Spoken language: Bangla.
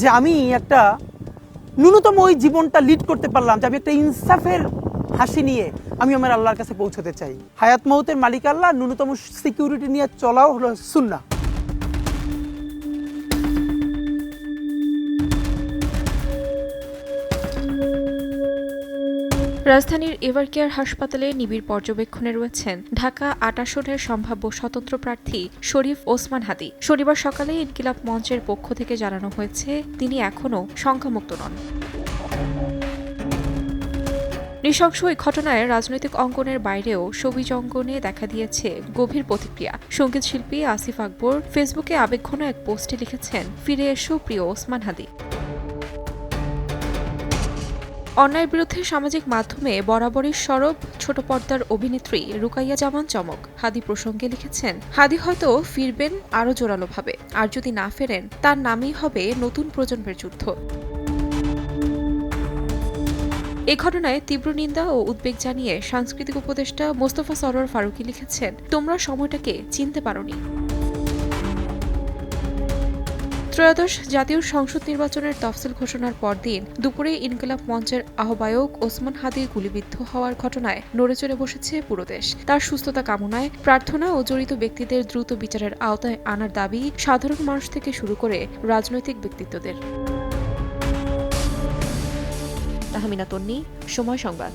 যে আমি একটা ন্যূনতম ওই জীবনটা লিড করতে পারলাম, যে আমি একটা ইনসাফের হাসি নিয়ে আমি আমার আল্লাহর কাছে পৌঁছতে চাই। হায়াত মৌতের মালিক আল্লাহ, ন্যূনতম সিকিউরিটি নিয়ে চলাও হলো সুন্নাহ। রাজধানীর এভারকেয়ার হাসপাতালে নিবিড় পর্যবেক্ষণে রয়েছেন ঢাকা ৮ আসনের সম্ভাব্য স্বতন্ত্র প্রার্থী শরীফ ওসমান হাদী। শনিবার সকালে ইনকিলাব মঞ্চের পক্ষ থেকে জানানো হয়েছে তিনি এখনও সংখ্যামুক্ত নন। নৃশংস এই ঘটনায় রাজনৈতিক অঙ্গনের বাইরেও শোবিজ অঙ্গনে দেখা দিয়েছে গভীর প্রতিক্রিয়া। সঙ্গীত শিল্পী আসিফ আকবর ফেসবুকে আবেগঘন এক পোস্টে লিখেছেন, ফিরে এসো প্রিয় ওসমান হাদী। অন্যায়ের বিরুদ্ধে সামাজিক মাধ্যমে বরাবরই সরব ছোট পর্দার অভিনেত্রী রুকাইয়া জামান চমক হাদী প্রসঙ্গে লিখেছেন, হাদী হয়তো ফিরবেন আরও জোরালোভাবে, আর যদি না ফেরেন তার নামই হবে নতুন প্রজন্মের যুদ্ধ। এ ঘটনায় তীব্র নিন্দা ও উদ্বেগ জানিয়ে সাংস্কৃতিক উপদেষ্টা মোস্তফা সরোয়ার ফারুকী লিখেছেন, তোমরা সময়টাকে চিনতে পারোনি। ত্রয়োদশ জাতীয় সংসদ নির্বাচনের তফসিল ঘোষণার পরদিন দুপুরে ইনকিলাব মঞ্চের আহ্বায়ক ওসমান হাদীর গুলিবিদ্ধ হওয়ার ঘটনায় নড়েচড়ে বসেছে পুরো দেশ। তার সুস্থতা কামনায় প্রার্থনা ও জড়িত ব্যক্তিদের দ্রুত বিচারের আওতায় আনার দাবি সাধারণ মানুষ থেকে শুরু করে রাজনৈতিক ব্যক্তিত্বদের। তাহমিনা তন্নি, সময় সংবাদ।